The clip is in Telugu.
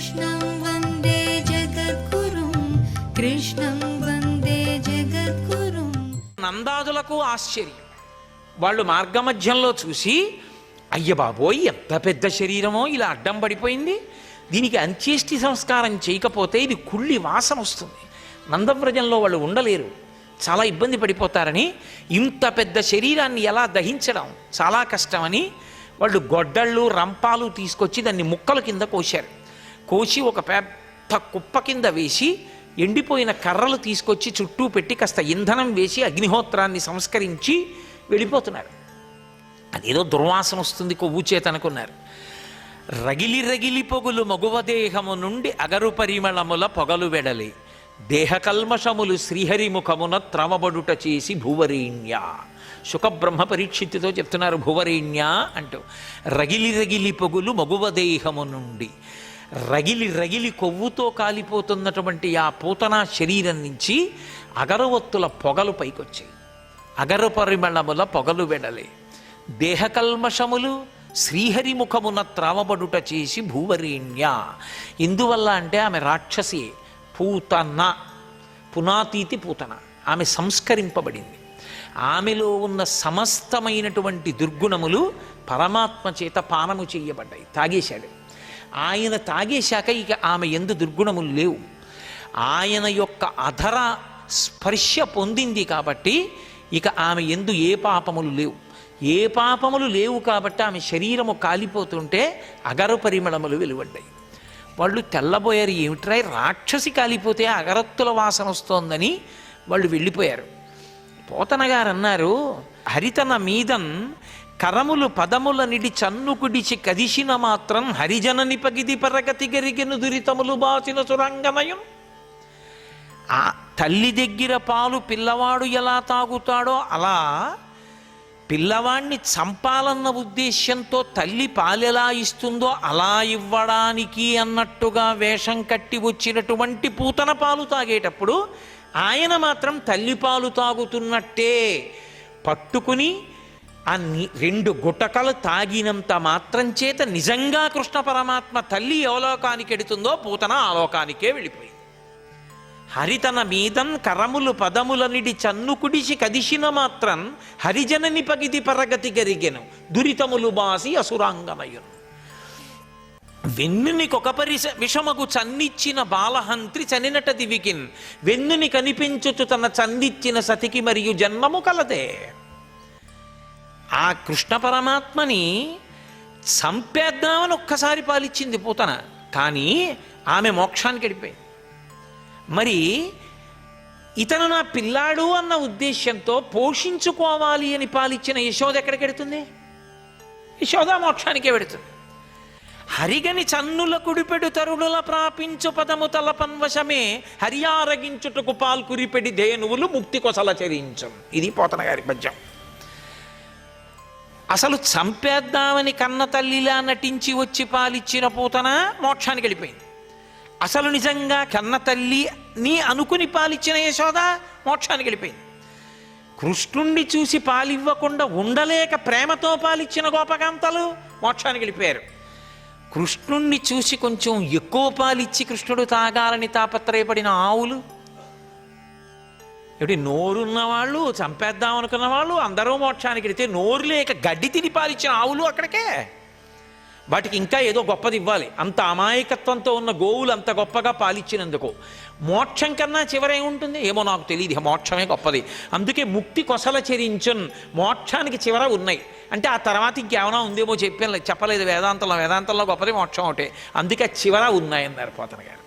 कृष्णं वन्दे जगद्गुरुं कृष्णं वन्दे जगद्गुरुं నందాదులకు ఆశ్చర్యం. వాళ్ళు మార్గమధ్యంలో చూసి, అయ్య బాబోయ్ ఎంత పెద్ద శరీరమో ఇలా అడ్డం పడిపోయింది, దీనికి అంత్యేష్టి సంస్కారం చేయకపోతే ఇది కుళ్ళి వాసన వస్తుంది, నందవ్రజంలో వాళ్ళు ఉండలేరు, చాలా ఇబ్బంది పడిపోతారని ఇంత పెద్ద శరీరాన్ని ఎలా దహించడం చాలా కష్టమని వాళ్ళు గొడ్డళ్ళు రంపాలు తీసుకొచ్చి దాన్ని ముక్కల కింద కోశారు. కోసి ఒక పెద్ద కుప్ప కింద వేసి ఎండిపోయిన కర్రలు తీసుకొచ్చి చుట్టూ పెట్టి కాస్త ఇంధనం వేసి అగ్నిహోత్రాన్ని సంస్కరించి వెళ్ళిపోతున్నారు. అదేదో దుర్వాసన వస్తుంది కొవ్వు చేత అనుకున్నారు. రగిలి రగిలి పొగులు మగువదేహము నుండి అగరు పరిమళముల పొగలు వెడలి దేహకల్మషములు శ్రీహరిముఖమున త్రవబడుట చేసి భూవరేణ్య. శుకబ్రహ్మ పరీక్షిత్తుతో చెప్తున్నారు భూవరేణ్య అంటూ. రగిలి రగిలి పొగులు మగువదేహము నుండి, రగిలి రగిలి కొవ్వుతో కాలిపోతున్నటువంటి ఆ పూతన శరీరం నుంచి అగరవత్తుల పొగలు పైకొచ్చాయి. అగరు పరిమళముల పొగలు వెడలే దేహకల్మషములు శ్రీహరిముఖమున త్రావబడుట చేసి భూవరేణ్య. ఎందువల్ల అంటే ఆమె రాక్షసి పూతన, పునాతీతి పూతన, ఆమె సంస్కరింపబడింది. ఆమెలో ఉన్న సమస్తమైనటువంటి దుర్గుణములు పరమాత్మ చేత పానము చేయబడ్డాయి, తాగేశాడు. ఆయన తాగేశాక ఇక ఆమె ఎందు దుర్గుణములు లేవు. ఆయన యొక్క అధర స్పర్శ పొందింది కాబట్టి ఇక ఆమె ఎందు ఏ పాపములు లేవు. ఏ పాపములు లేవు కాబట్టి ఆమె శరీరము కాలిపోతుంటే అగరు పరిమళములు వెలువడ్డాయి. వాళ్ళు తెల్లబోయారు, ఏమిట్రాయి రాక్షసి కాలిపోతే అగరత్తుల వాసన వస్తోందని వాళ్ళు వెళ్ళిపోయారు. పోతన గారు అన్నారు, హరితన మీదన్ కరములు పదముల నిడి చన్నుకుడిచి కదిసిన మాత్రం హరిజనని పగిది పరగతి గరిగెను దురితములు బాసిన సురంగమయం. ఆ తల్లి దగ్గర పాలు పిల్లవాడు ఎలా తాగుతాడో అలా పిల్లవాణ్ణి చంపాలన్న ఉద్దేశ్యంతో తల్లి పాలెలా ఇస్తుందో అలా ఇవ్వడానికి అన్నట్టుగా వేషం కట్టి వచ్చినటువంటి పూతన పాలు తాగేటప్పుడు ఆయన మాత్రం తల్లి పాలు తాగుతున్నట్టే పట్టుకుని ఆ 2 గుటకలు తాగినంత మాత్రం చేత నిజంగా కృష్ణ పరమాత్మ తల్లి ఏ లోకానికి ఎడుతుందో పూతన ఆ లోకానికే వెళ్ళిపోయింది. హరితన మీదన్ కరములు పదముల నిడి చన్నుకుడిసి కదిసిన మాత్రం హరిజనని పగిది పరగతి గరిగెను దురితములు బాసి అసురాంగమయును. వెన్నుని కొకపరి విషమకు చన్నిచ్చిన బాలహంత్రి చనినట దివికిన్ వెన్నుని కనిపించుచు తన చందిచ్చిన సతికి మరియు జన్మము కలదే. ఆ కృష్ణ పరమాత్మని చంపేద్దామని ఒక్కసారి పాలిచ్చింది పూతన, కానీ ఆమె మోక్షానికి వెళ్ళిపోయింది. మరి ఇతను నా పిల్లాడు అన్న ఉద్దేశ్యంతో పోషించుకోవాలి అని పాలిచ్చిన యశోద ఎక్కడికి వెడుతుంది? యశోద మోక్షానికే వెడుతుంది. హరిగని చన్నుల కుడిపెడు తరుణుల ప్రాపించు పదము తలపన్వశమే హరియారగించుటకు పాల్కురిపెడి ధేనువులు ముక్తి కొసల చరించం. ఇది పోతన గారి పద్యం. అసలు చంపేద్దామని కన్న తల్లిలా నటించి వచ్చి పాలిచ్చిన పూతన మోక్షానికి వెళ్ళిపోయింది. అసలు నిజంగా కన్న తల్లిని అనుకుని పాలిచ్చిన యశోద మోక్షానికి వెళ్ళిపోయింది. కృష్ణుణ్ణి చూసి పాలివ్వకుండా ఉండలేక ప్రేమతో పాలిచ్చిన గోపకాంతలు మోక్షానికి వెళ్ళిపోయారు. కృష్ణుణ్ణి చూసి కొంచెం ఎక్కువ పాలిచ్చి కృష్ణుడు తాగాలని తాపత్రయపడిన ఆవులు, ఇప్పుడు నోరున్న వాళ్ళు చంపేద్దాం అనుకున్న వాళ్ళు అందరూ మోక్షానికి వెళితే నోరు లేక గడ్డి తిని పాలిచ్చిన ఆవులు అక్కడికే. వాటికి ఇంకా ఏదో గొప్పది ఇవ్వాలి. అంత అమాయకత్వంతో ఉన్న గోవులు అంత గొప్పగా పాలిచ్చినందుకు మోక్షం కన్నా చివరేముంటుంది ఏమో నాకు తెలియదు, మోక్షమే గొప్పది. అందుకే ముక్తి కొసల చరించున్, మోక్షానికి చివర ఉన్నాయి అంటే ఆ తర్వాత ఇంకేమైనా ఉందేమో చెప్పలేదు వేదాంతంలో గొప్పది మోక్షం ఒకటే, అందుకే చివర ఉన్నాయన్నారు పోతన గారు.